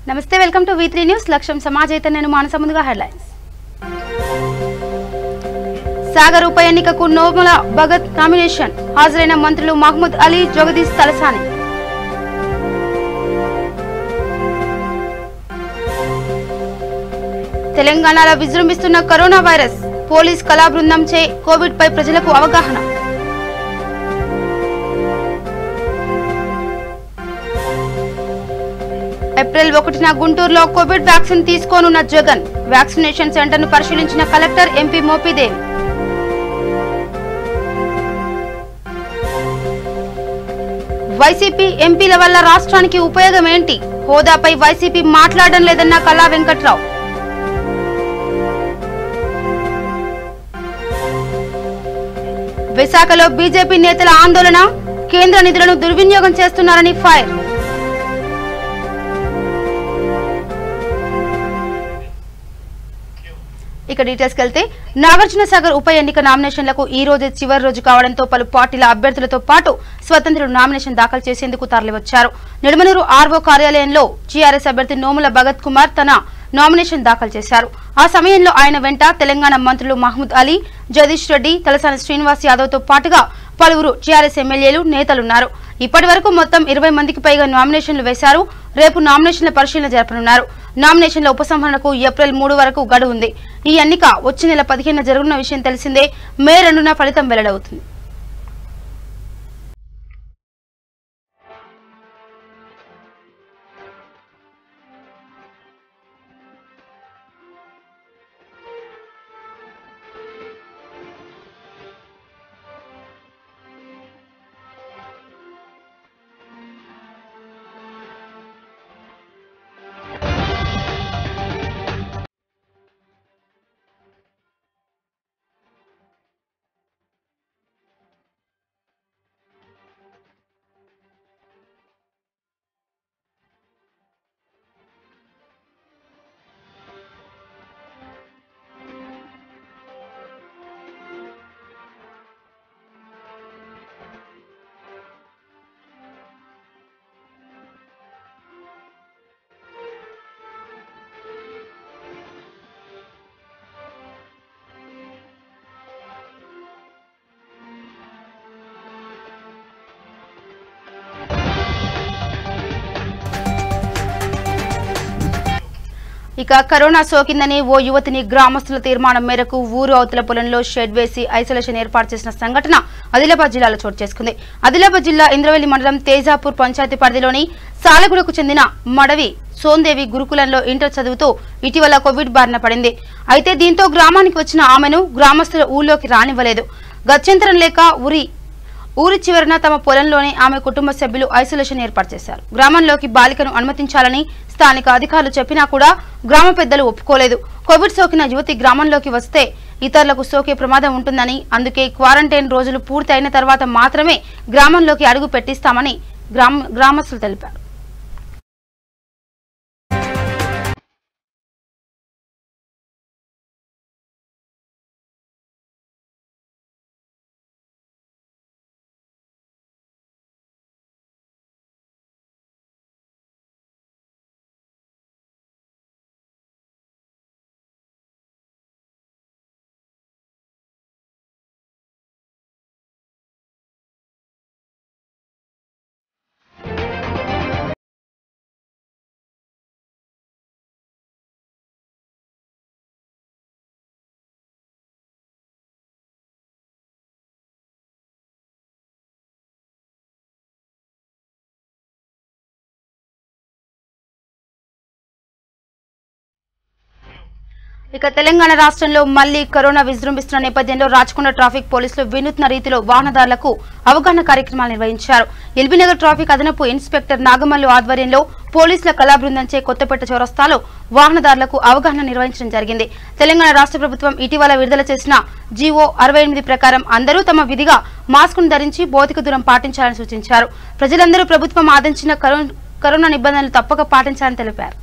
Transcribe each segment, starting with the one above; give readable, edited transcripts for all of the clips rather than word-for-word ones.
నమస్తే welcome to V3 news లక్ష్యం సమాజ్ అయితే నేను మానస ముందుగా హెడ్లైన్స్ సాగర్ ఉప ఎన్నికకు నోముల భగత్ నామినేషన్ హాజరైన మంత్రులు మహమూద్ అలీ జగదీష్ తలసాని తెలంగాణలో విజృంభిస్తున్న కరోనా వైరస్ పోలీస్ కళా బృందం చే కోవిడ్ పై ప్రజలకు అవగాహన ఏప్రిల్ 1న గుంటూరులో కోవిడ్ వ్యాక్సిన్ తీసుకోనున్న జగన్ వ్యాక్సినేషన్ సెంటర్ ను పరిశీలించిన కలెక్టర్ ఎంపీ మోపిదేవి వైసీపీ ఎంపీల వల్ల రాష్ట్రానికి ఉపయోగం ఏంటి హోదాపై వైసీపీ మాట్లాడడం లేదన్న కళా వెంకట్రావు విశాఖలో బీజేపీ నేతల ఆందోళన కేంద్ర నిధులను దుర్వినియోగం చేస్తున్నారని ఫైర్ ఇక డీటెయిల్స్ కెళ్తే నాగార్జున సాగర్ ఉప ఎన్నిక నామినేషన్లకు ఈ రోజు చివరి రోజు కావడంతో పలు పార్టీల అభ్యర్థులతో పాటు స్వతంత్రులు నామినేషన్ దాఖలు చేసేందుకు తరలివచ్చారు. నిడమనూరు ఆర్వో కార్యాలయంలో టీఆర్ఎస్ అభ్యర్థి నోముల భగత్ కుమార్ తన నామినేషన్ దాఖలు చేశారు. ఆ సమయంలో ఆయన వెంట తెలంగాణ మంత్రులు మహమూద్ అలీ, జగదీష్ రెడ్డి, తలసాని శ్రీనివాస్ యాదవ్ తో పాటుగా పలువురు టీఆర్ఎస్ ఎమ్మెల్యేలు, నేతలున్నారు. ఇప్పటి వరకు మొత్తం 20 మందికి పైగా నామినేషన్లు వేశారు. రేపు నామినేషన్ల పరిశీలన జరపనున్నారు. నామినేషన్ల ఉపసంహరణకు ఏప్రిల్ 3 వరకు గడువు ఉంది. ఈ ఎన్నిక వచ్చే నెల 15న జరగనున్న విషయం తెలిసిందే. మే 2న ఫలితం వెల్లడవుతుంది. ఇక కరోనా సోకిందని ఓ యువతిని గ్రామస్తుల తీర్మానం మేరకు ఊరు అవతల పొలంలో షెడ్ వేసి ఐసోలేషన్ ఏర్పాటు చేసిన సంఘటన ఆదిలాబాద్ జిల్లాలో చోటు చేసుకుంది. ఆదిలాబాద్ జిల్లా ఇంద్రవెల్లి మండలం తేజాపూర్ పంచాయతీ పరిధిలోని సాలెగూడకు చెందిన మడవి సోందేవి గురుకులంలో ఇంటర్ చదువుతూ ఇటీవల కోవిడ్ బారిన పడింది. అయితే దీంతో గ్రామానికి వచ్చిన ఆమెను గ్రామస్తుల ఊళ్ళోకి రానివ్వలేదు. గత్యంతరం లేక ఊరి చివరన తమ పొలంలోనే ఆమె కుటుంబ సభ్యులు ఐసోలేషన్ ఏర్పాటు చేశారు. గ్రామంలోకి బాలికను అనుమతించాలని స్థానిక అధికారులు చెప్పినా కూడా గ్రామ పెద్దలు ఒప్పుకోలేదు. కోవిడ్ సోకిన యువతి గ్రామంలోకి వస్తే ఇతరులకు సోకే ప్రమాదం ఉంటుందని, అందుకే క్వారంటైన్ రోజులు పూర్తి అయిన తర్వాత మాత్రమే గ్రామంలోకి అడుగు పెట్టిస్తామని గ్రామస్తులు తెలిపారు. ఇక తెలంగాణ రాష్ట్రంలో మళ్లీ కరోనా విజృంభిస్తున్న నేపథ్యంలో రాచకొండ ట్రాఫిక్ పోలీసులు వినూత్న రీతిలో వాహనదారులకు అవగాహన కార్యక్రమాలు నిర్వహించారు. ఎల్బీనగర్ ట్రాఫిక్ అదనపు ఇన్స్పెక్టర్ నాగమల్లు ఆధ్వర్యంలో పోలీసుల కళా బృందంచే కొత్తపేట చౌరస్తాలో వాహనదారులకు అవగాహన నిర్వహించడం జరిగింది. తెలంగాణ రాష్ట్ర ప్రభుత్వం ఇటీవల విడుదల చేసిన జీవో 68 ప్రకారం అందరూ తమ విధిగా మాస్కును ధరించి భౌతిక దూరం పాటించాలని సూచించారు. ప్రజలందరూ ప్రభుత్వం ఆదేశించిన కరోనా నిబంధనలు తప్పక పాటించాలని తెలిపారు.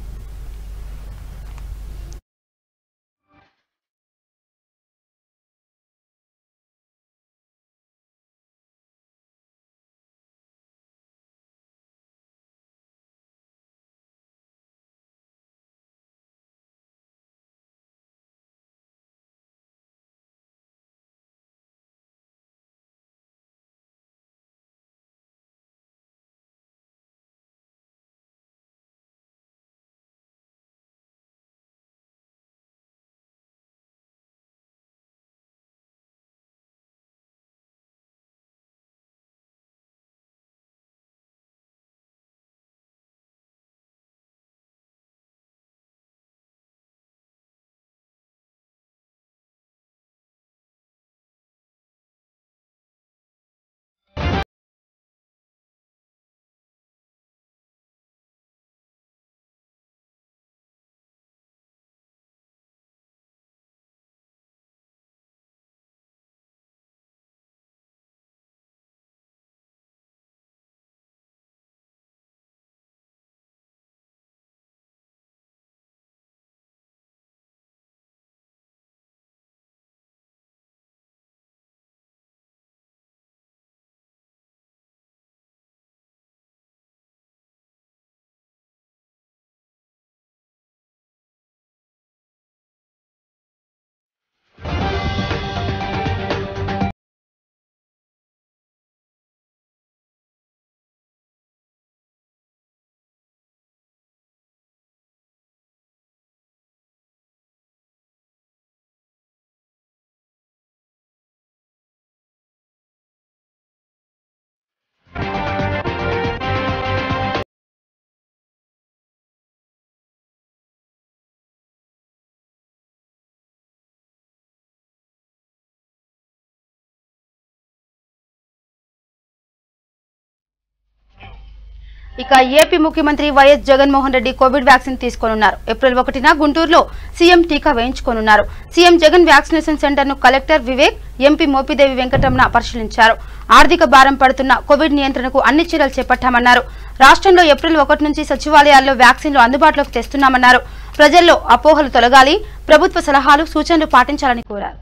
ఇక ఏపీ ముఖ్యమంత్రి YS Jaganmohan Reddy covid vaccine తీసుకోనున్నారు. ఏప్రిల్ 1న గుంటూరులో సీఎం టీకా వేయించుకోనున్నారు. సీఎం జగన్ వ్యాక్సినేషన్ సెంటర్ ను కలెక్టర్ వివేక్, ఎంపీ మోపిదేవి వెంకటరమణ పరిశీలించారు. ఆర్థిక భారం పడుతున్న కోవిడ్ నియంత్రణకు అన్ని చర్యలు చేపట్టామన్నారు. రాష్ట్రంలో ఏప్రిల్ 1 నుంచి సచివాలయాల్లో వ్యాక్సిన్లు అందుబాటులోకి తెస్తున్నామన్నారు. ప్రజల్లో అపోహలు తొలగాలి, ప్రభుత్వ సలహాలు, సూచనలు పాటించాలని కోరారు.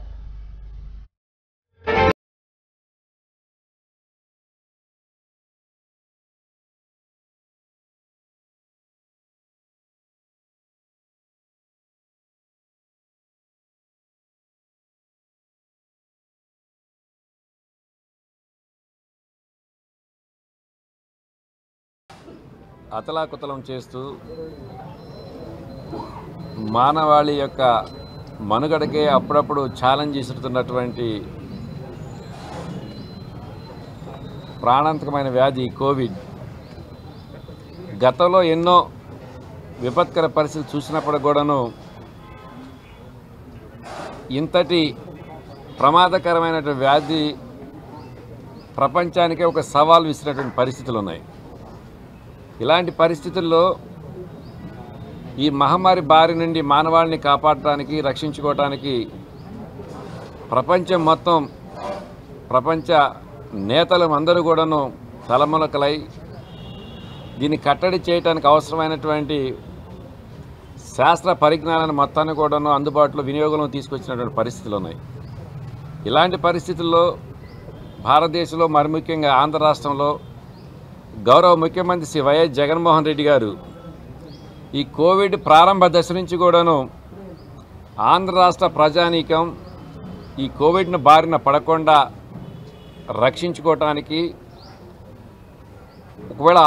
అతలాకుతలం చేస్తూ మానవాళి యొక్క మనుగడకే అప్పుడప్పుడు ఛాలెంజ్ ఇస్తున్నటువంటి ప్రాణాంతకమైన వ్యాధి కోవిడ్. గతంలో ఎన్నో విపత్కర పరిస్థితులు చూసినప్పుడు కూడాను ఇంతటి ప్రమాదకరమైనటువంటి వ్యాధి ప్రపంచానికే ఒక సవాల్ విసిరినటువంటి పరిస్థితులు ఉన్నాయి. ఇలాంటి పరిస్థితుల్లో ఈ మహమ్మారి బారి నుండి మానవాళిని కాపాడటానికి, రక్షించుకోవడానికి ప్రపంచం మొత్తం, ప్రపంచ నేతలు అందరూ కూడాను తలమునకలై దీన్ని కట్టడి చేయడానికి అవసరమైనటువంటి శాస్త్ర పరిజ్ఞానాన్ని మొత్తాన్ని కూడాను అందుబాటులో వినియోగంలో తీసుకొచ్చినటువంటి పరిస్థితులు ఉన్నాయి. ఇలాంటి పరిస్థితుల్లో భారతదేశంలో, మరి ముఖ్యంగా ఆంధ్ర రాష్ట్రంలో గౌరవ ముఖ్యమంత్రి శ్రీ వైఎస్ జగన్మోహన్ రెడ్డి గారు ఈ కోవిడ్ ప్రారంభ దశ నుంచి కూడాను ఆంధ్ర రాష్ట్ర ప్రజానీకం ఈ కోవిడ్ను బారిన పడకుండా రక్షించుకోవటానికి, ఒకవేళ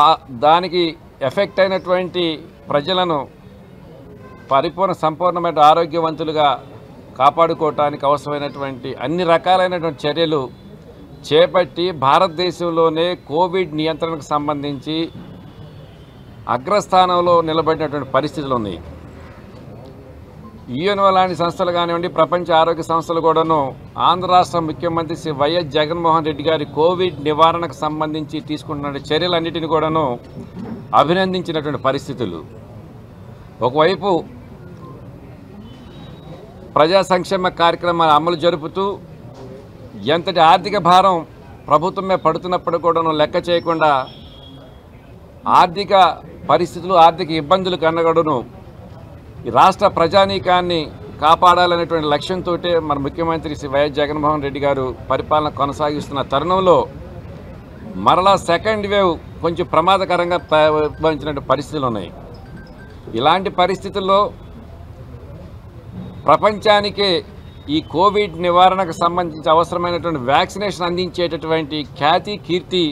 దానికి ఎఫెక్ట్ అయినటువంటి ప్రజలను సంపూర్ణమైన ఆరోగ్యవంతులుగా కాపాడుకోవటానికి అవసరమైనటువంటి అన్ని రకాలైనటువంటి చర్యలు చేపట్టి భారతదేశంలోనే కోవిడ్ నియంత్రణకు సంబంధించి అగ్రస్థానంలో నిలబడినటువంటి పరిస్థితులు ఉన్నాయి. యుఎన్ఓ లాంటి సంస్థలు కానివ్వండి, ప్రపంచ ఆరోగ్య సంస్థలు కూడాను ఆంధ్ర రాష్ట్ర ముఖ్యమంత్రి శ్రీ వైఎస్ జగన్మోహన్ రెడ్డి గారి కోవిడ్ నివారణకు సంబంధించి తీసుకుంటున్న చర్యలన్నిటిని కూడాను అభినందించినటువంటి పరిస్థితులు. ఒకవైపు ప్రజా సంక్షేమ కార్యక్రమాలు అమలు జరుపుతూ ఎంతటి ఆర్థిక భారం ప్రభుత్వమే పడుతున్నప్పుడు కూడా లెక్క చేయకుండా ఆర్థిక పరిస్థితులు, ఆర్థిక ఇబ్బందులు కన్నగడును ఈ రాష్ట్ర ప్రజానీకాన్ని కాపాడాలనేటువంటి లక్ష్యంతో మన ముఖ్యమంత్రి శ్రీ వైఎస్ జగన్మోహన్ రెడ్డి గారు పరిపాలన కొనసాగిస్తున్న తరుణంలో మరలా సెకండ్ వేవ్ కొంచెం ప్రమాదకరంగా ఉద్భవించినటువంటి పరిస్థితులు ఉన్నాయి. ఇలాంటి పరిస్థితుల్లో ప్రపంచానికే ఈ కోవిడ్ నివారణకు సంబంధించి అవసరమైనటువంటి వ్యాక్సినేషన్ అందించేటటువంటి ఖ్యాతి, కీర్తి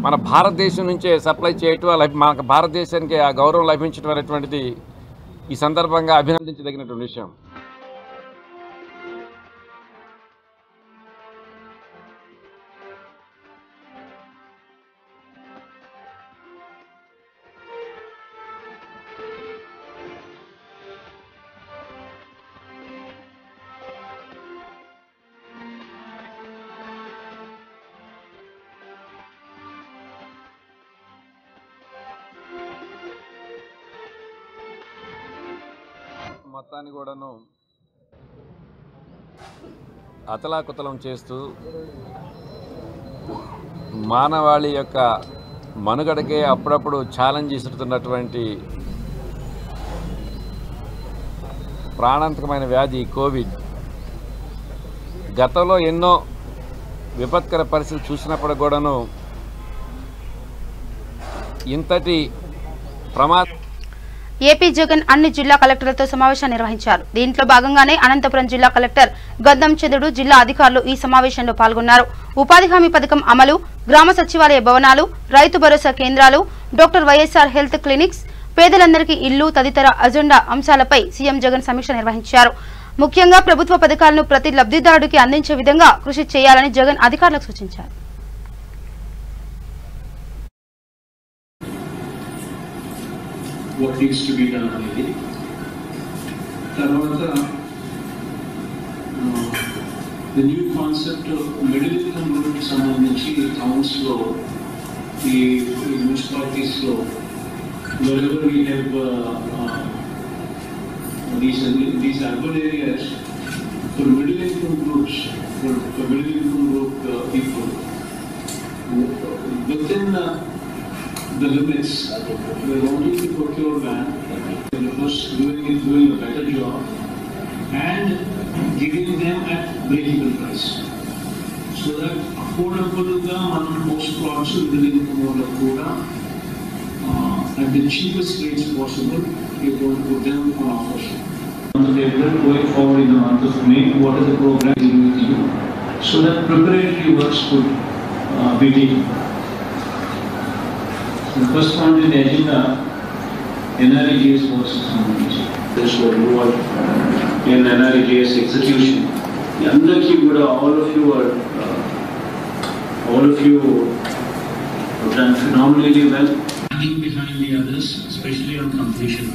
మన భారతదేశం నుంచే సప్లై చేయటం, మన భారతదేశానికి ఆ గౌరవం లభించడం అనేటువంటిది ఈ సందర్భంగా అభినందించదగినటువంటి విషయం. మొత్తాన్ని కూడాను అతలాకుతలం చేస్తూ మానవాళి యొక్క మనుగడకే అప్పుడప్పుడు ఛాలెంజ్ ఇస్తున్నటువంటి ప్రాణాంతకమైన వ్యాధి కోవిడ్. గతంలో ఎన్నో విపత్కర పరిస్థితులు చూసినప్పుడు కూడాను ఇంతటి ఏపీ జగన్ అన్ని జిల్లా కలెక్టర్లతో సమావేశాన్ని నిర్వహించారు. దీంట్లో భాగంగానే అనంతపురం జిల్లా కలెక్టర్ గద్దం చంద్రుడు, జిల్లా అధికారులు ఈ సమావేశంలో పాల్గొన్నారు. ఉపాధి హామీ పథకం అమలు, గ్రామ సచివాలయ భవనాలు, రైతు భరోసా కేంద్రాలు, డాక్టర్ వైఎస్ఆర్ హెల్త్ క్లినిక్స్, పేదలందరికీ ఇల్లు తదితర అజెండా అంశాలపై సీఎం జగన్ సమీక్ష నిర్వహించారు. ముఖ్యంగా ప్రభుత్వ పథకాలను ప్రతి లబ్ధిదారుడికి అందించే విధంగా కృషి చేయాలని జగన్ అధికారులకు సూచించారు. what needs to be done అనేది తర్వాత the new concept of middle income group సంబంధించి టౌన్స్ లో the municipalities law, wherever we have these urban areas, for middle income groups, for middle income group people, within the limits, we are wanting to procure land, and of course doing a better job, and giving them at break-even price. So that affordable ga manam most plots middle income వాళ్ళకు కూడా at the cheapest rates possible, we are going to put them on offers. On the table going forward in the month of May, what is the program with you, so that preparatory works could be taken. The first point in the agenda, NREGS works is completed. This will involve in NREGS execution. Andarki kuda all of you have done phenomenally well. Lagging behind the others, especially on completion.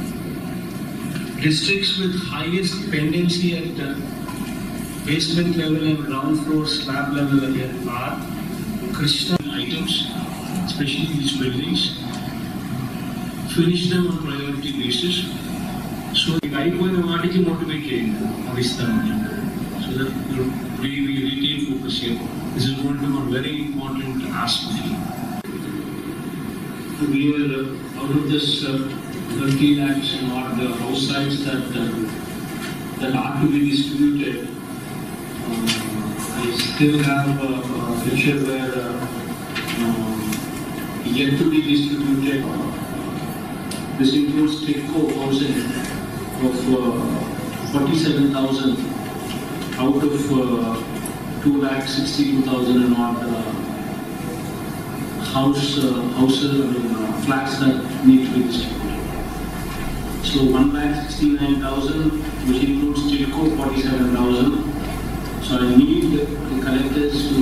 Districts with highest pendency at basement level and ground floor slab level are Krishna items, especially these buildings. Finish them on priority basis. So I go in the motivate so that we retain focus here. This is going to be a very important aspect. We are out of this 30 lakhs or the house sites that are to be distributed. I still have a picture where yet to be distributed. This includes TIDCO housing of 47,000 out of 2,62,000 and odd flats that need to be distributed. So 1,69,000, which includes TIDCO 47,000. So I need the collectors to.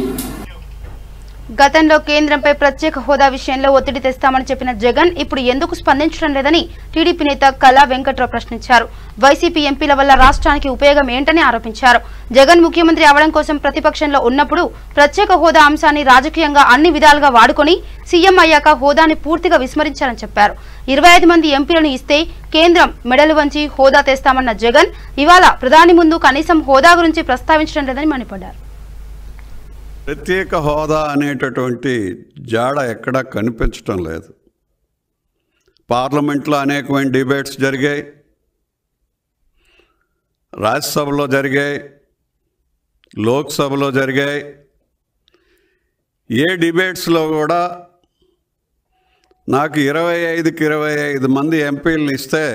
గతంలో కేంద్రంపై ప్రత్యేక హోదా విషయంలో ఒత్తిడి తెస్తామని చెప్పిన జగన్ ఇప్పుడు ఎందుకు స్పందించడం లేదని టీడీపీ నేత కళా వెంకట్రావు ప్రశ్నించారు. వైసీపీ ఎంపీల వల్ల రాష్ట్రానికి ఉపయోగం ఏంటని ఆరోపించారు. జగన్ ముఖ్యమంత్రి అవడం కోసం ప్రతిపక్షంలో ఉన్నప్పుడు ప్రత్యేక హోదా అంశాన్ని రాజకీయంగా అన్ని విధాలుగా వాడుకొని సీఎం అయ్యాక హోదాని పూర్తిగా విస్మరించారని చెప్పారు. 25 మంది ఎంపీలను ఇస్తే కేంద్రం మెడలు వంచి హోదా తెస్తామన్న జగన్ ఇవాళ ప్రధాని ముందు కనీసం హోదా గురించి ప్రస్తావించడం లేదని మండిపడ్డారు. ప్రత్యేక హోదా అనేటటువంటి జాడ ఎక్కడా కనిపించడం లేదు. పార్లమెంట్లో అనేకమైన డిబేట్స్ జరిగాయి, రాజ్యసభలో జరిగాయి, లోక్సభలో జరిగాయి. ఏ డిబేట్స్లో కూడా నాకు 25కి 25 మంది ఎంపీలను ఇస్తే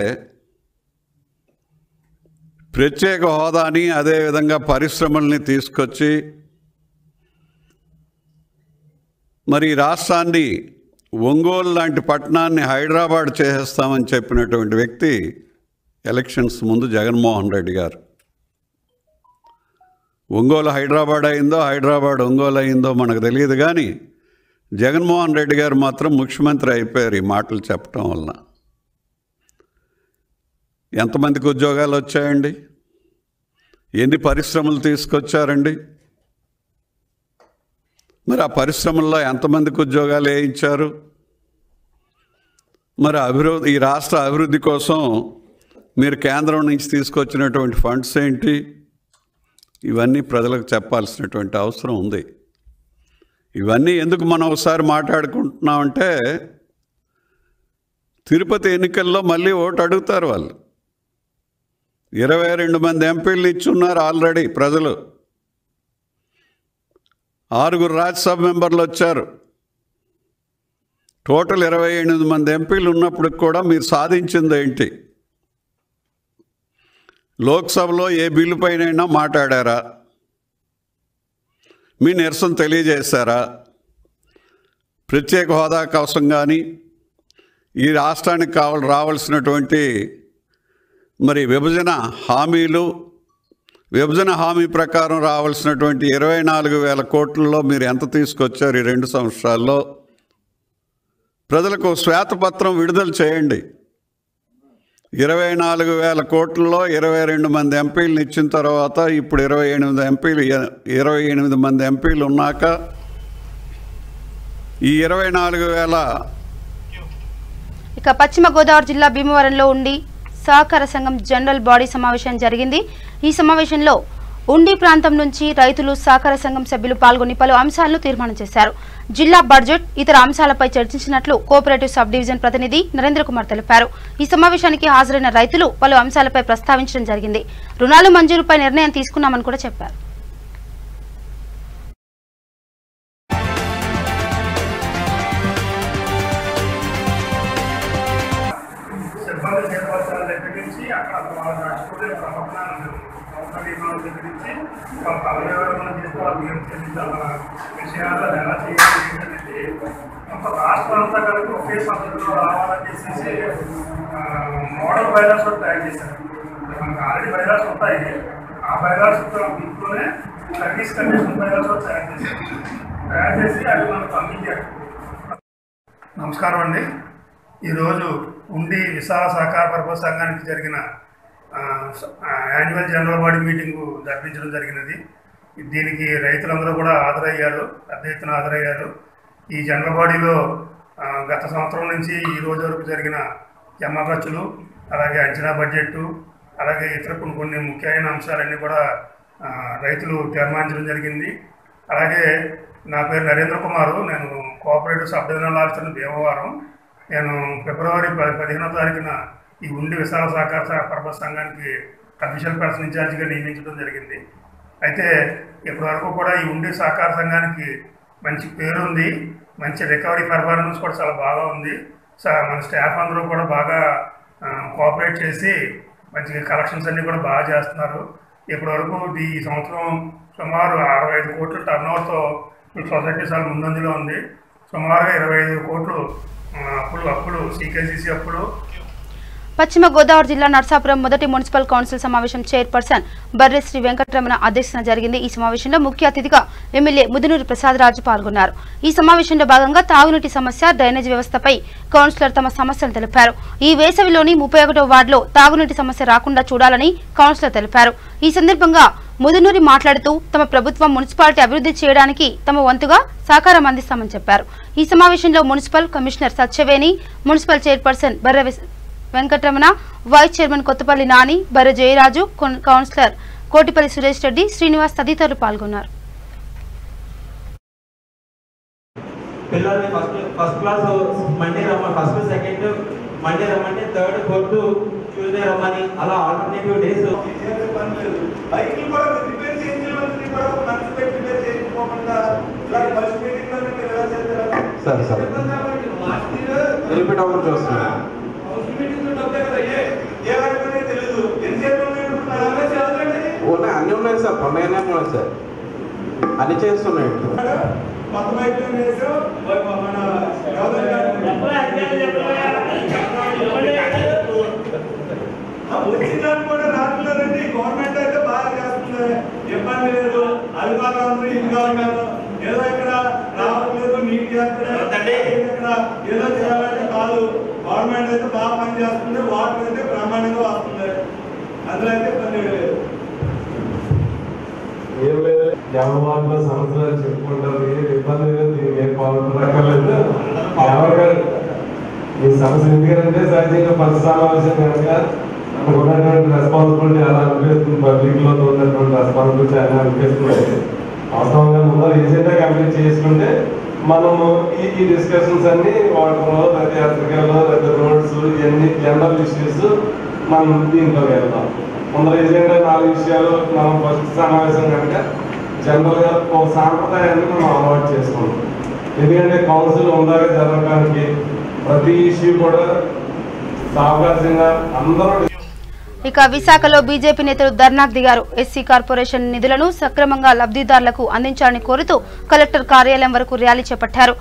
ప్రత్యేక హోదాని అదేవిధంగా పరిశ్రమల్ని తీసుకొచ్చి మరి రాష్ట్రాన్ని ఒంగోలు లాంటి పట్టణాన్ని హైదరాబాద్ చేసేస్తామని చెప్పినటువంటి వ్యక్తి ఎలక్షన్స్ ముందు జగన్మోహన్ రెడ్డి గారు. ఒంగోలు హైదరాబాద్ అయిందో హైదరాబాద్ ఒంగోలు అయిందో మనకు తెలియదు, కానీ జగన్మోహన్ రెడ్డి గారు మాత్రం ముఖ్యమంత్రి అయిపోయారు ఈ మాటలు చెప్పడం వలన. ఎంతమందికి ఉద్యోగాలు వచ్చాయండి? ఎన్ని పరిశ్రమలు తీసుకొచ్చారండి? మరి ఆ పరిశ్రమల్లో ఎంతమందికి ఉద్యోగాలు వేయించారు? మరి ఈ రాష్ట్ర అభివృద్ధి కోసం మీరు కేంద్రం నుంచి తీసుకొచ్చినటువంటి ఫండ్స్ ఏంటి? ఇవన్నీ ప్రజలకు చెప్పాల్సినటువంటి అవసరం ఉంది. ఇవన్నీ ఎందుకు మనం ఒకసారి మాట్లాడుకుంటున్నామంటే, తిరుపతి ఎన్నికల్లో మళ్ళీ ఓటు అడుగుతారు వాళ్ళు. 22 మంది ఎంపీలు ఇచ్చున్నారు ఆల్రెడీ ప్రజలు. 6 రాజ్యసభ మెంబర్లు వచ్చారు. టోటల్ 28 మంది ఎంపీలు ఉన్నప్పుడు కూడా మీరు సాధించింది ఏంటి? లోక్సభలో ఏ బిల్లు పైనైనా మాట్లాడారా? మీ నిరసన తెలియజేశారా? ప్రత్యేక హోదా కోసం కానీ ఈ రాష్ట్రానికి రావాల్సినటువంటి మరి విభజన హామీ ప్రకారం రావాల్సినటువంటి 24,000 కోట్లలో మీరు ఎంత తీసుకొచ్చారు ఈ 2 సంవత్సరాల్లో? ప్రజలకు శ్వేతపత్రం విడుదల చేయండి. 24,000 కోట్లలో 22 మంది ఎంపీలను ఇచ్చిన తర్వాత ఇప్పుడు 28 మంది ఎంపీలు ఉన్నాక ఈ 24,000 ఇక పశ్చిమ గోదావరి జిల్లా భీమవరంలో ఉండి సహకార సంఘం జనరల్ బాడీ సమావేశం జరిగింది. ఈ సమావేశంలో ఉండి ప్రాంతం నుంచి రైతులు సహకార సంఘం సభ్యులు పాల్గొని పలు అంశాలను తీర్మానం చేశారు. జిల్లా బడ్జెట్ ఇతర అంశాలపై చర్చించినట్లు కోఆపరేటివ్ సబ్ డివిజన్ ప్రతినిధి నరేంద్ర కుమార్ తెలిపారు. ఈ సమావేశానికి హాజరైన రైతులు పలు అంశాలపై ప్రస్తావించడం జరిగింది. రుణాలు మంజూరుపై నిర్ణయం తీసుకున్నామని కూడా చెప్పారు. విషయాల్లో ఎలా చేయాలి ఏంటంటే కొంత రాష్ట్రం అంతా కలిపి ఒకే పద్ధతిలో రావాలని చేసేసి మోడల్ బైలాస్ కూడా తయారు చేశారు. మనకు ఆల్రెడీ బైలాస్ ఉంటాయి. ఆ బైలాస్ ఇంట్లోనే సర్వీస్ కండిషన్ బైలాస్ కూడా తయారు చేసి అవి మనకు అందించారు. నమస్కారం అండి. ఈరోజు ఉండి విశాల సహకార పరపతి సంఘానికి జరిగిన యాన్యువల్ జనరల్ బాడీ మీటింగు జరిపించడం జరిగినది. దీనికి రైతులందరూ కూడా హాజరయ్యారు, పెద్ద ఎత్తున హాజరయ్యారు. ఈ జనరల్ బాడీలో గత సంవత్సరం నుంచి ఈ రోజు వరకు జరిగిన జమా ఖర్చులు, అలాగే అంచనా బడ్జెట్టు, అలాగే ఇతర కొన్ని ముఖ్యమైన అంశాలన్నీ కూడా రైతులు తీర్మానించడం జరిగింది. అలాగే నా పేరు నరేంద్ర కుమారు, నేను cooperative sub divisional officer Bhimavaram. నేను ఫిబ్రవరి 15వ తారీఖున ఈ ఉండి విశాల సహకార పరపతి సంఘానికి అఫీషియల్ పర్సన్ ఇన్ఛార్జిగా నియమించడం జరిగింది. అయితే ఇప్పటివరకు కూడా ఈ ఉండి సహకార సంఘానికి మంచి పేరుంది, మంచి రికవరీ పర్ఫార్మెన్స్ కూడా చాలా బాగా ఉంది. మన స్టాఫ్ అందరూ కూడా బాగా కోఆపరేట్ చేసి మంచి కలెక్షన్స్ అన్నీ కూడా బాగా చేస్తున్నారు. ఇప్పటివరకు ఈ సంవత్సరం సుమారు 65 కోట్ల టర్నోవర్తో సొసైటీ చాలా ముందంజలో ఉంది. సుమారుగా 25 కోట్లు అప్పులు సీకేసీసీ అప్పులు. పశ్చిమ గోదావరి జిల్లా నర్సాపురం మొదటి మున్సిపల్ కౌన్సిల్ సమావేశం చైర్పర్సన్ బర్రె శ్రీ వెంకటరమణ అధ్యక్షతన జరిగింది. ఈ సమావేశంలో ముఖ్య అతిథిగా ఎమ్మెల్యే ముదునూరి ప్రసాదరాజు పాల్గొన్నారు. ఈ సమావేశంలో భాగంగా తాగునీటి సమస్య, డ్రైనేజ్ వ్యవస్థపై కౌన్సిలర్ తమ సమస్యలు తెలిపారు. ఈ వేసవిలోని 31వ వార్డులో తాగునీటి సమస్య రాకుండా చూడాలని కౌన్సిలర్ తెలిపారు. ఈ సందర్భంగా ముదునూరి మాట్లాడుతూ తమ ప్రభుత్వం మున్సిపాలిటీ అభివృద్ధి చేయడానికి తమ వంతుగా సహకారం అందిస్తామని చెప్పారు. ఈ సమావేశంలో municipal commissioner Satyaveni, municipal chairperson బర్రె వెంకటరమణ, వైస్ చైర్మన్ కొత్తపల్లి నాని, బర్రె జయరాజు, కౌన్సిలర్ కోటిపల్లి సురేష్ రెడ్డి, శ్రీనివాస్ తదితరులు పాల్గొన్నారు. పిల్లల్ని ఫస్ట్ క్లాస్ మండే రమ్మని, ఫస్ట్ సెకండ్ మండే రమ్మంటే థర్డ్ ఫోర్త్ ట్యూస్డే రమ్మని, అలా ఆల్టర్నేటివ్ డేస్. బైక్లు కూడా రిపేర్ చేయించడానికి కూడా మనసు పెట్టి రిపేర్ చేయించుకోకుండా ఫస్ట్ మీటింగ్ లో మీరు ఎలా చేస్తారు? సరే రిపీట్ అవ్వడం చూస్తున్నాను. అన్ని ఉన్నాయి సార్, కొన్నాయినా ఉన్నాయి సార్, అన్ని చేస్తున్నాయి. వచ్చిందని కూడా రావట్లేదండి. గవర్నమెంట్ అయితే బాగా చేస్తుంది, ఇబ్బంది లేదు. అది బాగా ఇది కాదు, ఏదో ఇక్కడ రావట్లేదు, నీట్ చేస్తుంది, ఇక్కడ ఏదో చేయాలంటే కాదు. గవర్నమెంట్ అయితే బాగా పని చేస్తుంది, వాటర్ అయితే బ్రహ్మాండంగా వస్తుంది. అందులో అయితే ఇబ్బంది లేదు. ఏం లేదు, జమవాళ్ళు సంవత్సరాలు చెప్పుకుంటారు, ఏ ఇబ్బంది లేదు, ఏం బాగుంటుంది. ఈ సమస్య ఎందుకంటే సహజంగా ఫస్ట్ సమావేశం కనుక మనకు ఉన్నటువంటి రెస్పాన్సిబిలిటీ అలా అనిపిస్తుంది, పబ్లిక్ లో ఉన్నటువంటి రెస్పాన్సిబిలిటీ అలా అనిపిస్తుంది. వాస్తవంగా ముందు ఎజెండా కంప్లీట్ చేసుకుంటే మనము ఈ డిస్కషన్స్ అన్ని వాటర్లో, లేదా ఎలక్ట్రికల్లో, లేదా రోడ్స్, ఇవన్నీ జనరల్ ఇష్యూస్ మనం దీంట్లో వెళ్దాం. ముందర ఎజెండా 4 విషయాలు మనం ఫస్ట్ సమావేశం కనుక జనరల్గా ఒక సాంప్రదాయాన్ని మనం అలవాటు చేసుకుంటాం. ఎందుకంటే కౌన్సిల్ ఉందాక జరగడానికి ప్రతి ఇష్యూ కూడా సావకాశంగా అందరూ. ఇక విశాఖలో బీజేపీ నేతలు ధర్నాకు దిగారు. ఎస్సీ కార్పొరేషన్ నిధులను సక్రమంగా లబ్ధిదారులకు అందించాలని కోరుతూ కలెక్టర్ కార్యాలయం వరకు ర్యాలీ చేపట్టారు.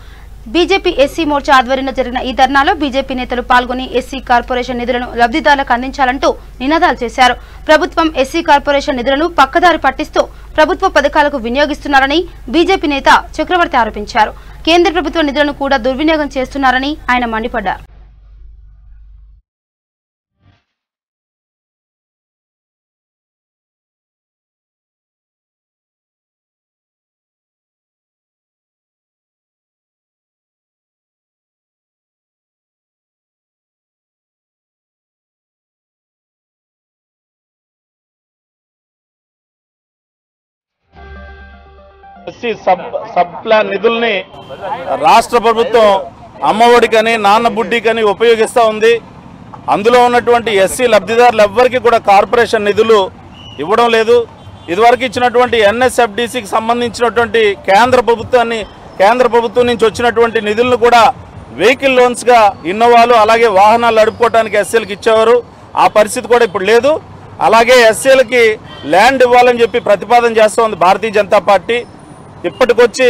బీజేపీ ఎస్సీ మోర్చా ఆధ్వర్యంలో జరిగిన ఈ ధర్నాలో బీజేపీ నేతలు పాల్గొని ఎస్సీ కార్పొరేషన్ నిధులను లబ్ధిదారులకు అందించాలంటూ నినాదాలు చేశారు. ప్రభుత్వం ఎస్సీ కార్పొరేషన్ నిధులను పక్కదారి పట్టిస్తూ ప్రభుత్వ పథకాలకు వినియోగిస్తున్నారని బీజేపీ నేత చక్రవర్తి ఆరోపించారు. కేంద్ర ప్రభుత్వ నిధులను కూడా దుర్వినియోగం చేస్తున్నారని ఆయన మండిపడ్డారు. ఎస్సీ సబ్ ప్లాన్ నిధుల్ని రాష్ట్ర ప్రభుత్వం అమ్మఒడికని నాన్న బుడ్డికని ఉపయోగిస్తూ ఉంది. అందులో ఉన్నటువంటి ఎస్సీ లబ్ధిదారులు ఎవ్వరికీ కూడా కార్పొరేషన్ నిధులు ఇవ్వడం లేదు. ఇదివరకు ఇచ్చినటువంటి ఎన్ఎస్ఎఫ్డిసికి సంబంధించినటువంటి కేంద్ర ప్రభుత్వం నుంచి వచ్చినటువంటి నిధులను కూడా వెహికల్ లోన్స్గా ఇన్నోవాలు అలాగే వాహనాలు నడుపుకోవడానికి ఎస్సీలకు ఇచ్చేవారు. ఆ పరిస్థితి కూడా ఇప్పుడు లేదు. అలాగే ఎస్సీలకి ల్యాండ్ ఇవ్వాలని చెప్పి ప్రతిపాదన చేస్తోంది భారతీయ జనతా పార్టీ. ఇప్పటికొచ్చి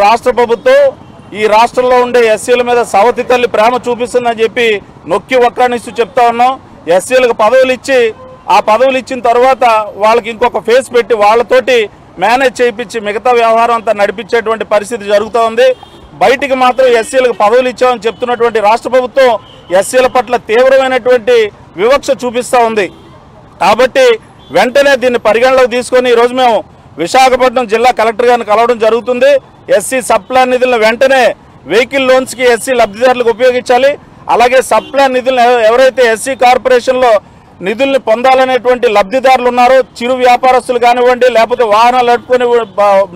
రాష్ట్ర ప్రభుత్వం ఈ రాష్ట్రంలో ఉండే ఎస్సీల మీద సవతి తల్లి ప్రేమ చూపిస్తుందని చెప్పి నొక్కి ఒక్కడిస్తూ చెప్తా ఉన్నాం. ఎస్సీలకు పదవులు ఇచ్చి ఆ పదవులు ఇచ్చిన తర్వాత వాళ్ళకి ఇంకొక ఫేస్ పెట్టి వాళ్ళతోటి మేనేజ్ చేయించి మిగతా వ్యవహారం అంతా నడిపించేటువంటి పరిస్థితి జరుగుతూ ఉంది. బయటికి మాత్రం ఎస్సీలకు పదవులు ఇచ్చామని చెప్తున్నటువంటి రాష్ట్ర ప్రభుత్వం ఎస్సీల పట్ల తీవ్రమైనటువంటి వివక్ష చూపిస్తూ ఉంది. కాబట్టి వెంటనే దీన్ని పరిగణలోకి తీసుకొని ఈరోజు మేము విశాఖపట్నం జిల్లా కలెక్టర్ గారిని కలవడం జరుగుతుంది. ఎస్సీ సబ్ ప్లాన్ నిధులను వెంటనే వెహికల్ లోన్స్కి ఎస్సీ లబ్ధిదారులకు ఉపయోగించాలి. అలాగే సబ్ ప్లాన్ నిధులను ఎవరైతే ఎస్సీ కార్పొరేషన్లో నిధుల్ని పొందాలనేటువంటి లబ్ధిదారులు ఉన్నారో చిరు వ్యాపారస్తులు కానివ్వండి, లేకపోతే వాహనాలు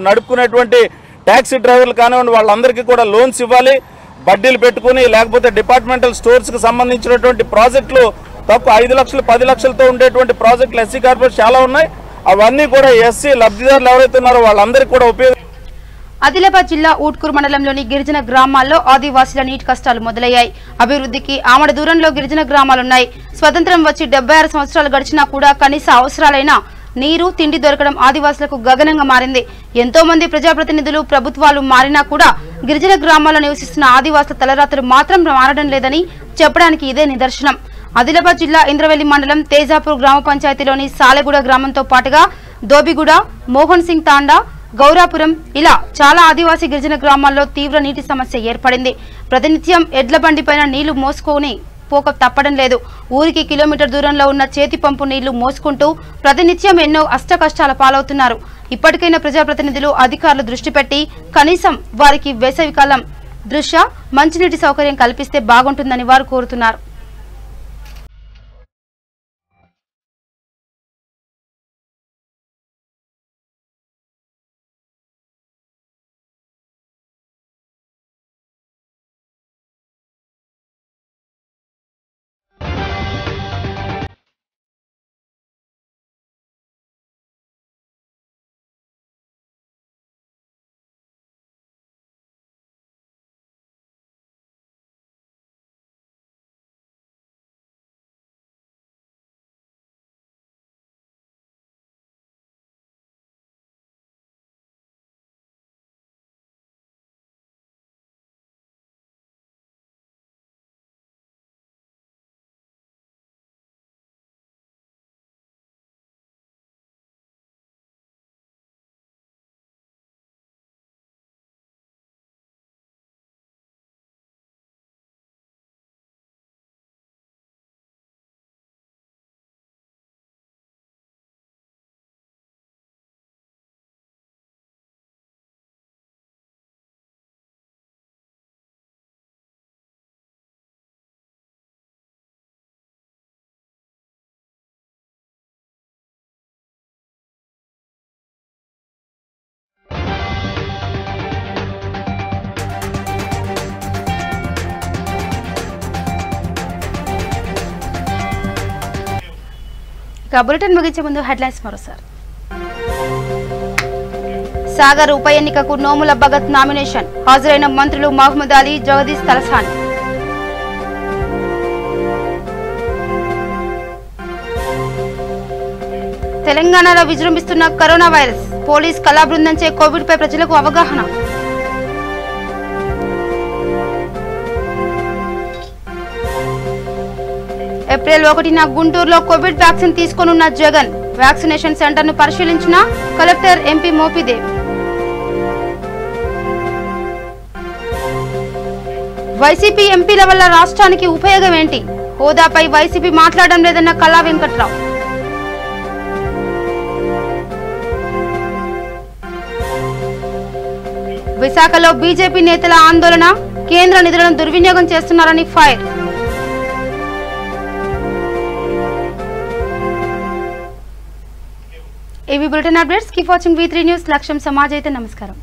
నడుపుకునేటువంటి ట్యాక్సీ డ్రైవర్లు కానివ్వండి, వాళ్ళందరికీ కూడా లోన్స్ ఇవ్వాలి. బడ్డీలు పెట్టుకుని లేకపోతే డిపార్ట్మెంటల్ స్టోర్స్కి సంబంధించినటువంటి ప్రాజెక్టులు తక్కువ 5 లక్షలు 10 లక్షలతో ఉండేటువంటి ప్రాజెక్టులు ఎస్సీ కార్పొరేషన్ చాలా ఉన్నాయి. అవన్నీ కూడా ఎస్సీ లబ్ధిదారులు ఎవరైతే ఉన్నారో వాళ్ళందరికీ కూడా ఆదిలాబాద్ జిల్లా ఊట్కూరు మండలంలోని గిరిజన గ్రామాల్లో ఆదివాసీల నీటి కష్టాలు మొదలయ్యాయి. అభివృద్ధికి ఆమడ దూరంలో గిరిజన గ్రామాలున్నాయి. స్వతంత్రం వచ్చి 76 సంవత్సరాలు గడిచినా కూడా కనీస అవసరాలైన నీరు, తిండి దొరకడం ఆదివాసులకు గగనంగా మారింది. ఎంతో మంది ప్రజాప్రతినిధులు, ప్రభుత్వాలు మారినా కూడా గిరిజన గ్రామాల్లో నివసిస్తున్న ఆదివాసుల తలరాతలు మాత్రం మారడం లేదని చెప్పడానికి ఇదే నిదర్శనం. ఆదిలాబాద్ జిల్లా ఇంద్రవెల్లి మండలం తేజాపూర్ గ్రామ పంచాయతీలోని సాలెగూడ గ్రామంతో పాటుగా దోబిగూడ, మోహన్ సింగ్ తాండా, గౌరాపురం ఇలా చాలా ఆదివాసీ గిరిజన గ్రామాల్లో తీవ్ర నీటి సమస్య ఏర్పడింది. ప్రతినిత్యం ఎడ్ల బండిపైన నీళ్లు మోసుకొని పోక తప్పడం లేదు. ఊరికి కిలోమీటర్ దూరంలో ఉన్న చేతి పంపు నీళ్లు మోసుకుంటూ ప్రతినిత్యం ఎన్నో అష్టకష్టాల పాలవుతున్నారు. ఇప్పటికైనా ప్రజాప్రతినిధులు, అధికారులు దృష్టి పెట్టి కనీసం వారికి వేసవికాలం దృష్ట్యా మంచినీటి సౌకర్యం కల్పిస్తే బాగుంటుందని వారు కోరుతున్నారు. బులెటిన్ ముగించే ముందు హెడ్లైన్స్ మరోసారి. సాగర్ ఉప ఎన్నికకు నోముల భగత్ నామినేషన్. హాజరైన మంత్రులు మహమ్మద్ అలీ, జగదీష్ తలసాని. తెలంగాణలో విజృంభిస్తున్న కరోనా వైరస్. పోలీస్ కళా బృందంచే కోవిడ్ పై ప్రజలకు అవగాహన. ఏప్రిల్ 1న గుంటూరులో కోవిడ్ వ్యాక్సిన్ తీసుకోనున్న జగన్. వ్యాక్సినేషన్ సెంటర్ ను పరిశీలించిన కలెక్టర్ ఎంపీ మోపిదేవ్. వైసీపీ ఎంపీల వల్ల రాష్ట్రానికి ఉపయోగం ఏంటి? హోదాపై వైసీపీ మాట్లాడడం లేదన్న కళా వెంకట్రావు. విశాఖలో బీజేపీ నేతల ఆందోళన. కేంద్ర నిధులను దుర్వినియోగం చేస్తున్నారని ఫైర్. ఏవి bulletin updates keep watching V3 news. లక్ష్యం సమాజ్ అయితే నమస్కారం.